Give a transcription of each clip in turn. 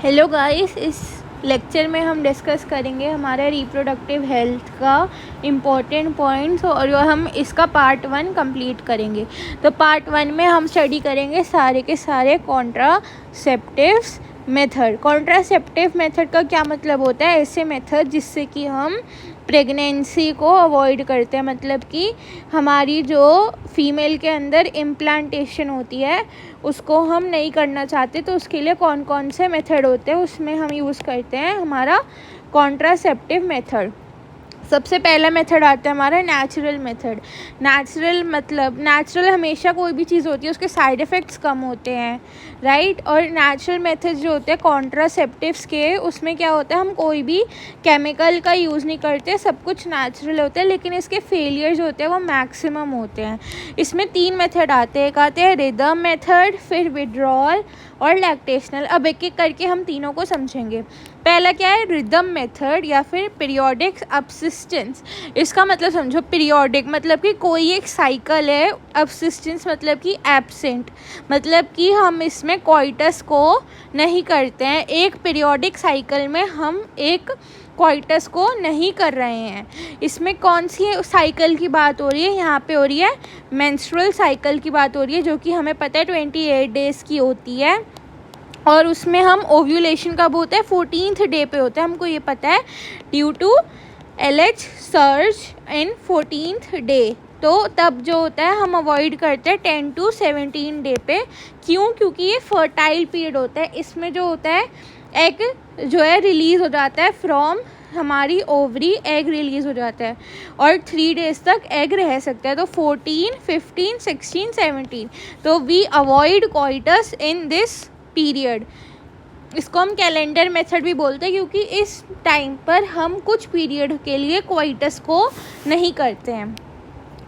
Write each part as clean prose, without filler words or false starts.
Hello guys, इस lecture में हम डिस्कस करेंगे हमारे रिप्रोडक्टिव हेल्थ का इम्पोर्टेंट पॉइंट्स और हम इसका पार्ट 1 कंप्लीट करेंगे। तो पार्ट 1 में हम स्टडी करेंगे सारे के सारे कॉन्ट्रासेप्टिव्स मेथड। कॉन्ट्रासेप्टिव मेथड का क्या मतलब होता है? ऐसे मेथड जिससे कि हम प्रेगनेंसी को अवॉइड करते हैं, मतलब कि हमारी जो फीमेल के अंदर इम्प्लांटेशन होती है उसको हम नहीं करना चाहते, तो उसके लिए कौन कौन से मेथड होते हैं उसमें हम यूज़ करते हैं हमारा कॉन्ट्रासेप्टिव मेथड। सबसे पहला मेथड आता है हमारा नेचुरल मेथड। नेचुरल मतलब नेचुरल हमेशा कोई भी चीज़ होती है उसके साइड इफ़ेक्ट्स कम होते हैं, राइट। और नेचुरल मेथड जो होते हैं कॉन्ट्रासेप्टिव्स के, उसमें क्या होता है, हम कोई भी केमिकल का यूज़ नहीं करते, सब कुछ नेचुरल होता है, लेकिन इसके फेलियर जो होते हैं वो मैक्सिमम होते हैं। इसमें 3 मेथड आते हैं। एक आते हैं रिदम मेथड, फिर विड्रॉल और लैक्टेशनल। अब एक एक करके हम तीनों को समझेंगे। पहला क्या है? रिदम मेथड या फिर पीरियोडिक सबसिस्टेंस। इसका मतलब समझो, पीरियोडिक मतलब कि कोई एक साइकिल है, सबसिस्टेंस मतलब कि एब्सेंट, मतलब कि हम इसमें कोइटस को नहीं करते हैं। एक पीरियोडिक साइकिल में हम एक कोइटस को नहीं कर रहे हैं। इसमें कौन सी साइकिल की बात हो रही है? यहाँ पे हो रही है मेंस्ट्रुअल साइकिल की बात हो रही है, जो कि हमें पता है 28 डेज़ की होती है। और उसमें हम ओव्यूलेशन कब होता है? 14th डे पे होता है, हमको ये पता है, due to LH surge in 14th day. तो तब जो होता है हम अवॉइड करते हैं 10 to 17 डे पे। क्यों? क्योंकि ये फर्टाइल पीरियड होता है। इसमें जो होता है एग जो है रिलीज़ हो जाता है फ्रॉम हमारी ओवरी, एग रिलीज़ हो जाता है और 3 डेज़ तक एग रह सकता है। तो 14, 15, 16, 17, तो we avoid coitus in this period. इसको हम कैलेंडर मेथड भी बोलते हैं, क्योंकि इस टाइम पर हम कुछ पीरियड के लिए कोइटस को नहीं करते हैं।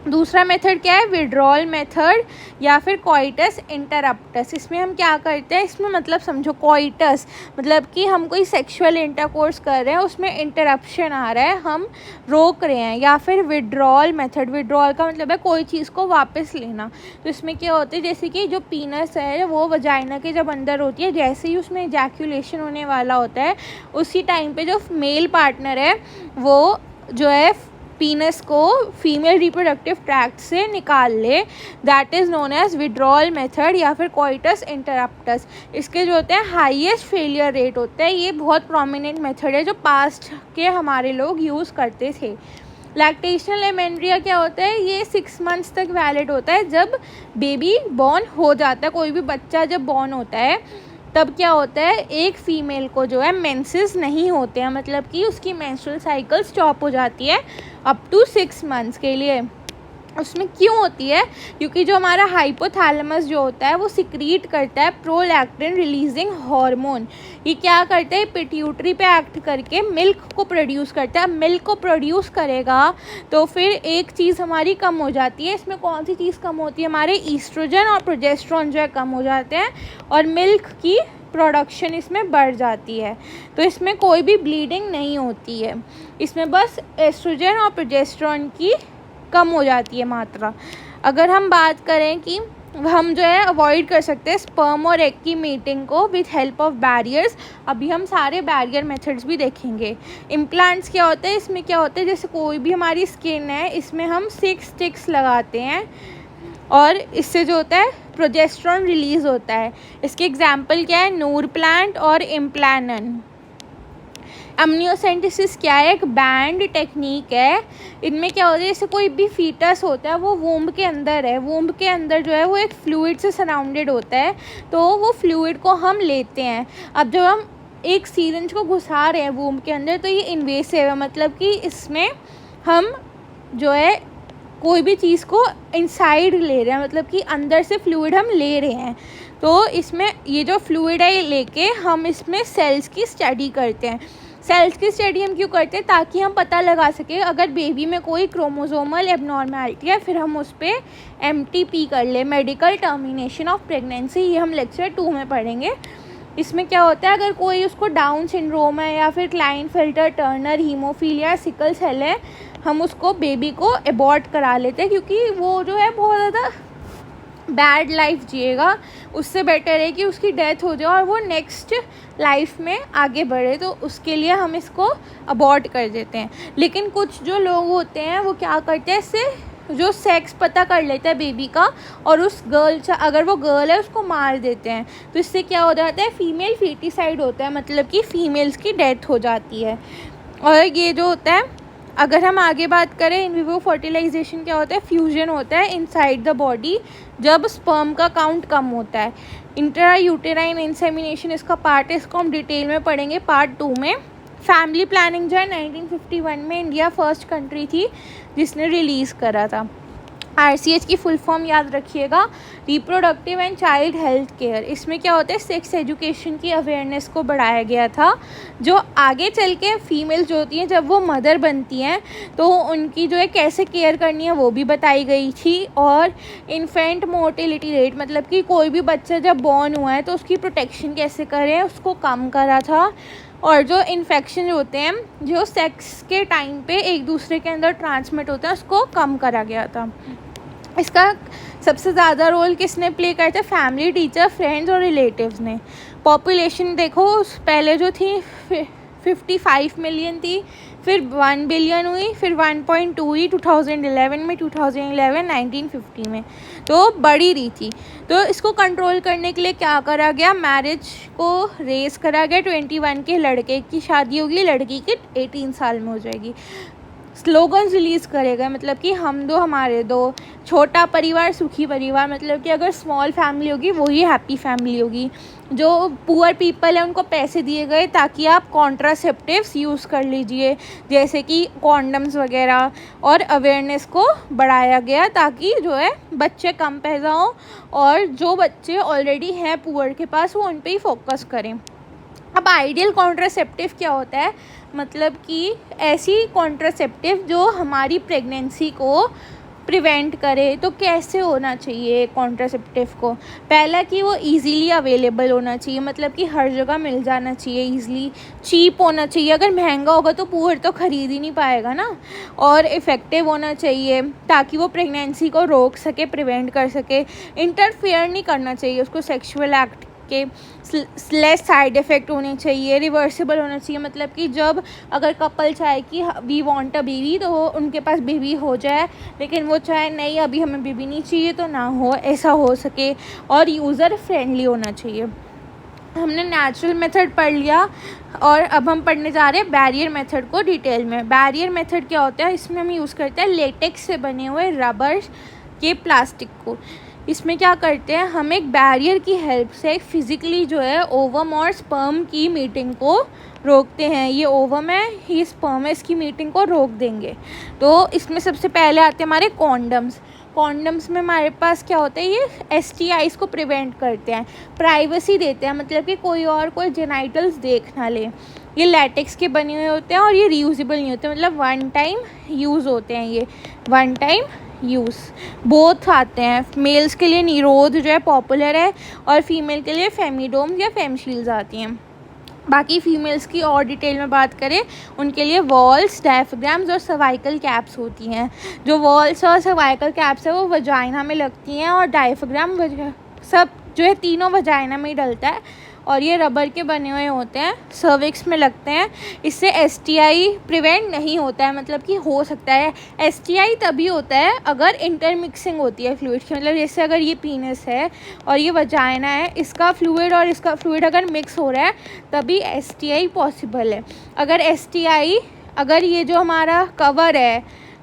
दूसरा मेथड क्या है? विड्रॉल मेथड या फिर कोइटस इंटरप्टस। इसमें हम क्या करते हैं, इसमें मतलब समझो, कोइटस मतलब कि हम कोई सेक्सुअल इंटरकोर्स कर रहे हैं, उसमें इंटरप्शन आ रहा है, हम रोक रहे हैं। या फिर विड्रॉल मेथड, विड्रॉल का मतलब है कोई चीज़ को वापस लेना। तो इसमें क्या होता है, जैसे कि जो पीनस है वो वजाइना के जब अंदर होती है, जैसे ही उसमें इजैक्यूलेशन होने वाला होता है, उसी टाइम पे जो मेल पार्टनर है वो जो है पीनस को फीमेल रिप्रोडक्टिव ट्रैक्ट से निकाल ले, that is known as withdrawal method या फिर कोइटस इंटरप्टस। इसके जो होते हैं हाईएस्ट फेलियर रेट होता है। ये बहुत प्रोमिनेंट मेथड है जो पास्ट के हमारे लोग यूज़ करते थे। लैक्टेशनल एमेंड्रिया क्या होता है? ये 6 मंथ्स तक वैलिड होता है। जब बेबी बॉर्न हो जाता है, कोई भी बच्चा जब बॉर्न होता है, तब क्या होता है, एक फ़ीमेल को जो है मेंसेस नहीं होते हैं, मतलब कि उसकी मेंस्ट्रुअल साइकिल स्टॉप हो जाती है अप टू 6 मंथ्स के लिए। उसमें क्यों होती है? क्योंकि जो हमारा हाइपोथैलेमस जो होता है वो सिक्रीट करता है प्रोलैक्टिन रिलीजिंग हार्मोन। ये क्या करता है? पिट्यूटरी पे एक्ट करके मिल्क को प्रोड्यूस करता है। मिल्क को प्रोड्यूस करेगा तो फिर एक चीज़ हमारी कम हो जाती है। इसमें कौन सी चीज़ कम होती है? हमारे ईस्ट्रोजन और प्रोजेस्टेरोन जो है कम हो जाते हैं और मिल्क की प्रोडक्शन इसमें बढ़ जाती है। तो इसमें कोई भी ब्लीडिंग नहीं होती है, इसमें बस एस्ट्रोजन और प्रोजेस्टेरोन की कम हो जाती है मात्रा। अगर हम बात करें कि हम जो है अवॉइड कर सकते हैं स्पर्म और एग की मीटिंग को विथ हेल्प ऑफ बैरियर्स। अभी हम सारे बैरियर मेथड्स भी देखेंगे। इम्प्लांट्स क्या होते हैं? इसमें क्या होता है, जैसे कोई भी हमारी स्किन है, इसमें हम 6 स्टिक्स लगाते हैं और इससे जो होता है प्रोजेस्टेरोन रिलीज़ होता है। इसके एग्जाम्पल क्या है? नूर प्लांट और इम्प्लानन। अम्नियोसेंटेसिस क्या है? एक बैंड टेक्निक है। इनमें क्या होता है, जैसे कोई भी फीटस होता है वो वूम्ब के अंदर है, वूम्ब के अंदर जो है वो एक फ्लूइड से सराउंडेड होता है, तो वो फ्लूइड को हम लेते हैं। अब जब हम एक सिरिंज को घुसा रहे हैं वूम्ब के अंदर, तो ये इन्वेसिव है, मतलब कि इसमें हम जो है कोई भी चीज़ को इनसाइड ले रहे हैं, मतलब कि अंदर से फ्लूइड हम ले रहे हैं। तो इसमें ये जो फ्लूइड है लेके हम इसमें सेल्स की स्टडी करते हैं। सेल्स की स्टडी हम क्यों करते हैं? ताकि हम पता लगा सकें अगर बेबी में कोई क्रोमोसोमल एबनॉर्मेलिटी है, फिर हम उस पर MTP कर ले, मेडिकल टर्मिनेशन ऑफ प्रेगनेंसी। ये हम लेक्चर 2 में पढ़ेंगे। इसमें क्या होता है, अगर कोई उसको डाउन सिंड्रोम है या फिर Klinefelter Turner, haemophilia, sickle cell है, हम उसको बेबी को एबॉर्ट करा लेते हैं, क्योंकि वो जो है बहुत ज़्यादा बैड लाइफ जिएगा, उससे बेटर है कि उसकी डेथ हो जाए और वो नेक्स्ट लाइफ में आगे बढ़े। तो उसके लिए हम इसको अबॉर्ट कर देते हैं। लेकिन कुछ जो लोग होते हैं वो क्या करते हैं, इससे जो सेक्स पता कर लेता है बेबी का और उस गर्ल, अगर वो गर्ल है, उसको मार देते हैं। तो इससे क्या हो जाता है, फीमेल फीटिसाइड होता है, मतलब कि फ़ीमेल्स की डेथ हो जाती है। और ये जो होता है, अगर हम आगे बात करें इन विवो फर्टिलाइजेशन क्या होता है, फ्यूजन होता है इनसाइड द बॉडी जब स्पर्म का काउंट कम होता है। इंट्रा यूटेराइन इंसेमिनेशन इसका पार्ट है, इसको हम डिटेल में पढ़ेंगे पार्ट 2 में। फैमिली प्लानिंग जो है 1951 में इंडिया फर्स्ट कंट्री थी जिसने रिलीज़ करा था। RCH की फुल फॉर्म याद रखिएगा, reproductive and child health care. इसमें क्या होता है, सेक्स एजुकेशन की अवेयरनेस को बढ़ाया गया था, जो आगे चल के फीमेल जो होती हैं जब वो मदर बनती हैं तो उनकी जो है कैसे केयर करनी है वो भी बताई गई थी। और इन्फेंट मोर्टेलिटी रेट, मतलब कि कोई भी बच्चा जब बॉर्न हुआ है तो उसकी प्रोटेक्शन कैसे करें, उसको कम करा था। और जो इन्फेक्शन होते हैं जो सेक्स के टाइम पे एक दूसरे के अंदर ट्रांसमिट होता है उसको कम करा गया था। इसका सबसे ज़्यादा रोल किसने प्ले किया था, फैमिली, टीचर, फ्रेंड्स और रिलेटिव्स ने। पॉपुलेशन देखो पहले जो थी 55 मिलियन थी, फिर 1 बिलियन हुई, फिर 1.2 हुई 2011 में, 2011 1950 में, तो बढ़ी रही थी। तो इसको कंट्रोल करने के लिए क्या करा गया, मैरिज को रेस करा गया। 21 के लड़के की शादी होगी, लड़की की 18 साल में हो जाएगी। स्लोगन्स रिलीज़ करे गए, मतलब कि हम दो हमारे दो, छोटा परिवार सुखी परिवार, मतलब कि अगर स्मॉल फैमिली होगी वही हैप्पी फैमिली होगी। जो पुअर पीपल है उनको पैसे दिए गए ताकि आप कॉन्ट्रासेप्टिव्स यूज़ कर लीजिए, जैसे कि कॉन्डम्स वगैरह, और अवेयरनेस को बढ़ाया गया ताकि जो है बच्चे कम पैदा हों और जो बच्चे ऑलरेडी हैं पुअर के पास वो उन पर ही फोकस करें। अब आइडियल कॉन्ट्रासेप्टिव क्या होता है, मतलब कि ऐसी कॉन्ट्रासेप्टिव जो हमारी प्रेगनेंसी को प्रिवेंट करे। तो कैसे होना चाहिए कॉन्ट्रासेप्टिव को, पहला कि वो इजीली अवेलेबल होना चाहिए, मतलब कि हर जगह मिल जाना चाहिए इजीली, चीप होना चाहिए। अगर महंगा होगा तो पुअर तो ख़रीद ही नहीं पाएगा ना। और इफ़ेक्टिव होना चाहिए ताकि वो प्रेगनेंसी को रोक सके, प्रिवेंट कर सके। इंटरफेयर नहीं करना चाहिए उसको सेक्सुअल एक्ट के, लेस साइड इफ़ेक्ट होने चाहिए, रिवर्सिबल होना चाहिए, मतलब कि जब अगर कपल चाहे कि वी वांट अ बेबी तो उनके पास बेबी हो जाए, लेकिन वो चाहे नहीं अभी हमें बेबी नहीं चाहिए तो ना हो, ऐसा हो सके। और यूज़र फ्रेंडली होना चाहिए। हमने नेचुरल मेथड पढ़ लिया और अब हम पढ़ने जा रहे हैं बैरियर मेथड को डिटेल में। बैरियर मेथड क्या होता है, इसमें हम यूज़ करते हैं लेटेक्स से बने हुए रबर के प्लास्टिक को। इसमें क्या करते हैं, हम एक बैरियर की हेल्प से फिज़िकली जो है ओवम और स्पर्म की मीटिंग को रोकते हैं। ये ओवम है, ये स्पर्म है, इसकी मीटिंग को रोक देंगे। तो इसमें सबसे पहले आते हैं हमारे कॉन्डम्स। कॉन्डम्स में हमारे पास क्या होता है, ये STIs को प्रिवेंट करते हैं, प्राइवेसी देते हैं, मतलब कि कोई जेनाइटल्स देख ना ले। ये लैटेक्स के बने हुए होते हैं और ये रीयूजेबल नहीं होते, मतलब वन टाइम यूज़ होते हैं, ये वन टाइम यूज़। बोथ आते हैं, मेल्स के लिए निरोध जो है पॉपुलर है और फीमेल के लिए फेमिडोम्स या फेमशील्स आती हैं। बाकी फीमेल्स की और डिटेल में बात करें, उनके लिए वॉल्स, डायफ्राग्राम्स और सर्वाइकल कैप्स होती हैं। जो वॉल्स और सर्वाइकल कैप्स है वो वजाइना में लगती हैं और डायफ्राग्राम सब जो है तीनों वजाइना में ही डलता है और ये रबर के बने हुए होते हैं, सर्विक्स में लगते हैं। इससे STI प्रिवेंट नहीं होता है, मतलब कि हो सकता है। STI तभी होता है अगर इंटरमिक्सिंग होती है फ्लूइड की, मतलब जैसे अगर ये पीनस है और ये वजाइना है, इसका फ्लूइड और इसका फ्लूइड अगर मिक्स हो रहा है तभी STI पॉसिबल है। अगर ये जो हमारा कवर है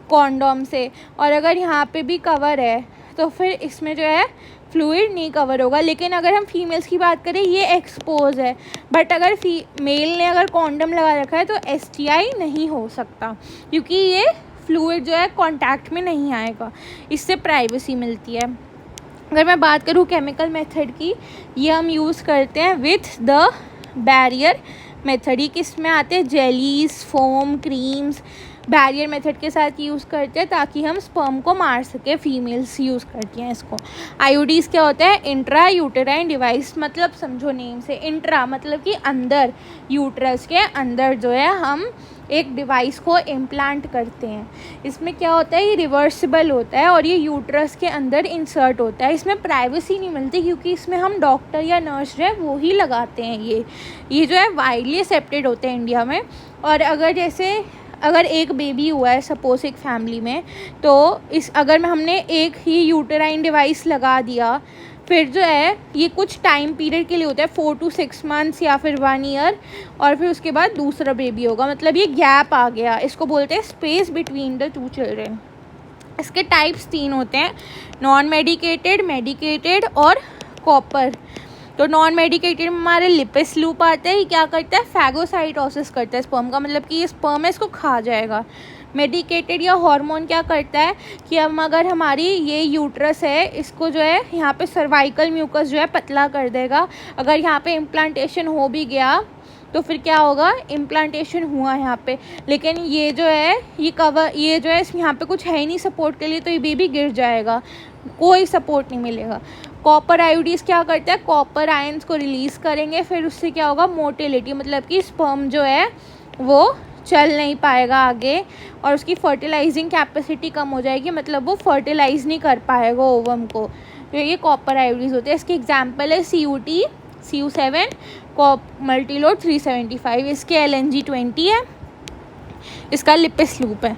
कॉन्डोम से और अगर यहाँ पे भी कवर है तो फिर इसमें जो है फ्लूइड नहीं कवर होगा। लेकिन अगर हम फीमेल्स की बात करें, ये एक्सपोज है, बट अगर मेल ने अगर कॉन्डम लगा रखा है तो STI नहीं हो सकता क्योंकि ये फ्लूइड जो है कांटेक्ट में नहीं आएगा, इससे प्राइवेसी मिलती है। अगर मैं बात करूँ केमिकल मेथड की, ये हम यूज़ करते हैं विथ द बैरियर मेथड। ही किस में आते हैं, jellies, foam, creams, barrier method के साथ यूज़ करते हैं ताकि हम स्पर्म को मार सके, फीमेल्स यूज़ करती हैं इसको। आईयूडीज़ क्या होता है? इंट्रा यूटेराइन डिवाइस, मतलब समझो नेम से, इंट्रा मतलब कि अंदर, यूट्रस के अंदर जो है हम एक डिवाइस को इम्प्लांट करते हैं। इसमें क्या होता है? ये रिवर्सिबल होता है और ये यूट्रस के अंदर इंसर्ट होता है। इसमें प्राइवेसी नहीं मिलती क्योंकि इसमें हम डॉक्टर या नर्स जो है वो ही लगाते हैं। ये जो है वाइडली एक्सेप्टेड होते हैं इंडिया में। और अगर एक बेबी हुआ है सपोज एक फैमिली में, तो हमने एक ही यूटेराइन डिवाइस लगा दिया, फिर जो है ये कुछ टाइम पीरियड के लिए होता है, 4 to 6 months या फिर 1 year, और फिर उसके बाद दूसरा बेबी होगा, मतलब ये गैप आ गया, इसको बोलते हैं स्पेस बिटवीन द 2 children। इसके टाइप्स 3 होते हैं, नॉन मेडिकेटेड, मेडिकेटेड और कॉपर। तो नॉन मेडिकेटेड में हमारे लिपिस लूप आता है। ये क्या करता है? फैगोसाइटोसिस करता है स्पर्म का, मतलब कि ये स्पर्म है इसको खा जाएगा। मेडिकेटेड या हार्मोन क्या करता है कि हम अगर हमारी ये यूट्रस है इसको जो है यहाँ पे सर्वाइकल म्यूकस जो है पतला कर देगा। अगर यहाँ पे इम्प्लांटेशन हो भी गया तो फिर क्या होगा? इम्प्लांटेशन हुआ यहाँ पे, लेकिन ये जो है ये जो है यहाँ पे कुछ है ही नहीं सपोर्ट के लिए, तो ये बेबी गिर जाएगा, कोई सपोर्ट नहीं मिलेगा। कॉपर आयोडीज क्या करता है? कॉपर आयंस को रिलीज़ करेंगे, फिर उससे क्या होगा? मोटिलिटी, मतलब कि स्पर्म जो है वो चल नहीं पाएगा आगे और उसकी फर्टिलाइजिंग कैपेसिटी कम हो जाएगी, मतलब वो फर्टिलाइज नहीं कर पाएगा ओवम को। तो ये कॉपर आयोडीज होते हैं। इसके एग्जांपल है CUT CU7, मल्टीलोड 375, इसके LNG 20 है, इसका लिपिस लूप है।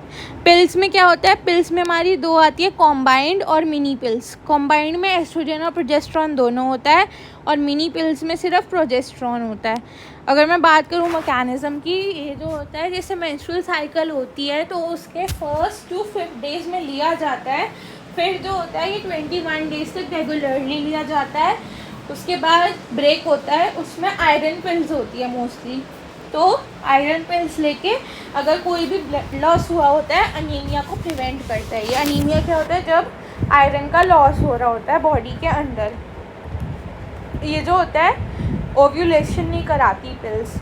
पिल्स में क्या होता है? पिल्स में हमारी 2 आती है, कॉम्बाइंड और मिनी पिल्स। कॉम्बाइंड में एस्ट्रोजन और प्रोजेस्टेरॉन दोनों होता है और मिनी पिल्स में सिर्फ प्रोजेस्टेरॉन होता है। अगर मैं बात करूँ मैकेनिज़्म की, ये जो होता है जैसे मेंस्ट्रुअल साइकिल होती है तो उसके फर्स्ट to 5 डेज़ में लिया जाता है, फिर जो होता है ये 21 डेज़ तक रेगुलरली लिया जाता है। उसके बाद ब्रेक होता है, उसमें आयरन पिल्स होती है मोस्टली। तो आयरन पिल्स लेके अगर कोई भी ब्लड लॉस हुआ होता है, अनीमिया को प्रिवेंट करता है। ये अनीमिया क्या होता है? जब आयरन का लॉस हो रहा होता है बॉडी के अंदर। ये जो होता है ओव्यूलेशन नहीं कराती पिल्स।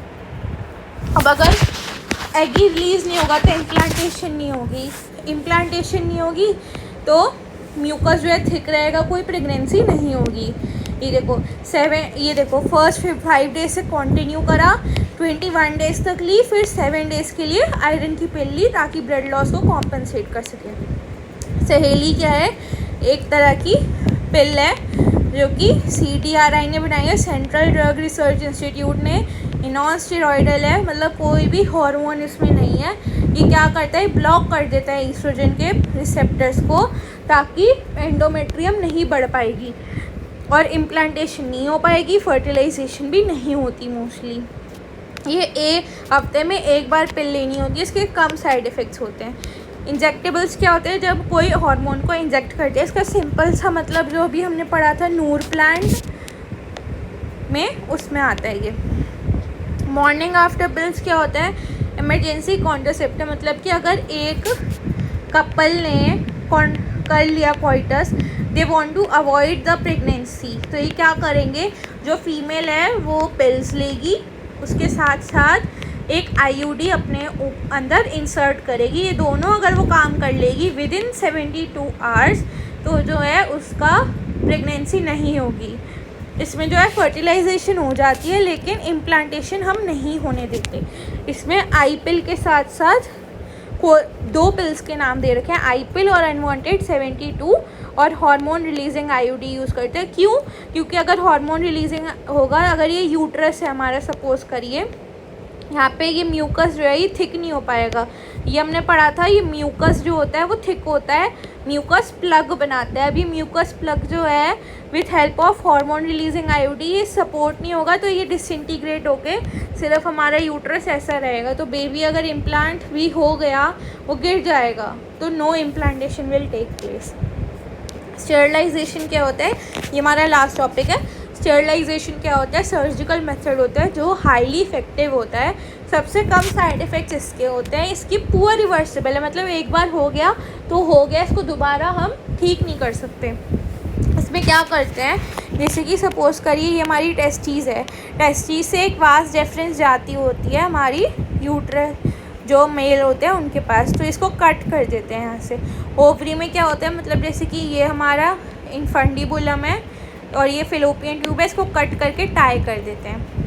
अब अगर एग ही रिलीज़ नहीं होगा तो इम्प्लांटेशन नहीं होगी तो म्यूकस जो है थिक रहेगा, कोई प्रेगनेंसी नहीं होगी। ये देखो फर्स्ट 5 डेज से कंटिन्यू करा, 21 डेज़ तक ली, फिर 7 डेज़ के लिए आयरन की पिल ली ताकि ब्लड लॉस को कॉम्पनसेट कर सके। सहेली क्या है? एक तरह की पिल है जो कि CTRI ने बनाई है, सेंट्रल ड्रग रिसर्च इंस्टीट्यूट ने। नॉन स्टेरॉइडल है, मतलब कोई भी हार्मोन इसमें नहीं है। ये क्या करता है? ब्लॉक कर देता है ईस्ट्रोजन के रिसेप्टर्स को ताकि एंडोमेट्रियम नहीं बढ़ पाएगी और इम्प्लांटेशन नहीं हो पाएगी, फर्टिलाइजेशन भी नहीं होती मोस्टली। ये हफ्ते में एक बार पिल लेनी होती है, इसके कम साइड इफ़ेक्ट्स होते हैं। इंजेक्टेबल्स क्या होते हैं? जब कोई हार्मोन को इंजेक्ट करते हैं, इसका सिंपल सा मतलब जो अभी हमने पढ़ा था नूर प्लांट में, उसमें आता है ये। मॉर्निंग आफ्टर पिल्स क्या होता है? इमरजेंसी कॉन्ट्रासेप्टिव, मतलब कि अगर एक कपल ने कर लिया coitus, they want to avoid the pregnancy, तो ये क्या करेंगे? जो फीमेल है वो पिल्स लेगी, उसके साथ साथ एक IUD अपने अंदर इंसर्ट करेगी। ये दोनों अगर वो काम कर लेगी विदिन 72 आवर्स तो जो है उसका प्रेगनेंसी नहीं होगी। इसमें जो है फर्टिलाइजेशन हो जाती है लेकिन इम्प्लांटेशन हम नहीं होने देते। इसमें आई पिल के साथ साथ 2 पिल्स के नाम दे रखे हैं, आई पिल और अनवांटेड 72, और हार्मोन रिलीजिंग IUD यूज़ करते हैं। क्यों? क्योंकि अगर हार्मोन रिलीजिंग होगा, अगर ये यूट्रस है हमारा, सपोज करिए यहाँ पे, ये म्यूकस जो है ये थिक नहीं हो पाएगा। ये हमने पढ़ा था, ये म्यूकस जो होता है वो थिक होता है, म्यूकस प्लग बनाता है। अभी म्यूकस प्लग जो है with help of hormone releasing IUD ये सपोर्ट नहीं होगा, तो ये डिसइंटीग्रेट होके सिर्फ हमारा यूट्रस ऐसा रहेगा। तो बेबी अगर इम्प्लांट भी हो गया वो गिर जाएगा, तो no implantation will take place. Sterilisation क्या होता है? ये हमारा लास्ट टॉपिक है। स्टेरलाइजेशन क्या होता है? सर्जिकल मेथड होता है जो हाईली इफेक्टिव होता है। सबसे कम साइड इफ़ेक्ट्स इसके होते हैं। इसकी पुअर रिवर्सिबल है, मतलब एक बार हो गया तो हो गया, इसको दोबारा हम ठीक नहीं कर सकते। इसमें क्या करते हैं? जैसे कि सपोज़ करिए ये हमारी टेस्टीज़ है, टेस्टीज़ से एक वास डिफरेंस जाती होती है हमारी जो मेल होते हैं उनके पास। तो इसको कट कर देते हैं यहाँ से। ओवरी में क्या होता है, मतलब जैसे कि ये हमारा इन्फंडिबुलम है और ये फेलोपियन ट्यूब है, इसको कट करके टाई कर देते हैं।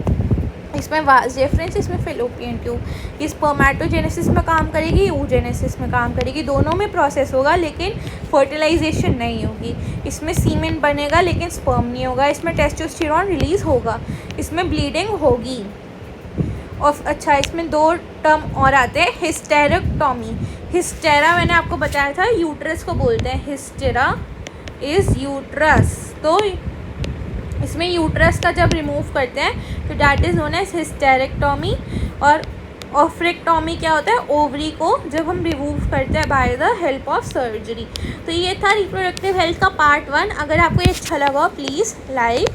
इसमें वास्ट डिफरेंस, इसमें फेलोपियन ट्यूब। ये स्पर्मेटोजेनेसिस में काम करेगी, oogenesis में काम करेगी, दोनों में प्रोसेस होगा लेकिन फर्टिलाइजेशन नहीं होगी। इसमें सीमेन बनेगा लेकिन स्पर्म नहीं होगा। इसमें टेस्टोस्टेरॉन रिलीज़ होगा, इसमें ब्लीडिंग होगी। और अच्छा, इसमें 2 टर्म और आते हैं, हिस्टेरेक्टोमी। हिस्टेरा मैंने आपको बताया था यूट्रस को बोलते हैं, हिस्टेरा इज़ यूट्रस। तो इसमें यूट्रस का जब रिमूव करते हैं तो that is known as hysterectomy. और ऑफ्रेक्टोमी क्या होता है, ओवरी को जब हम रिमूव करते हैं by the help of surgery. तो ये था रिप्रोडक्टिव हेल्थ का पार्ट 1। अगर आपको ये अच्छा लगा please like,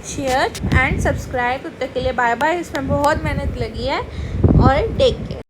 share and subscribe. तब तक के लिए बाय बाय। इसमें बहुत मेहनत लगी है और टेक केयर।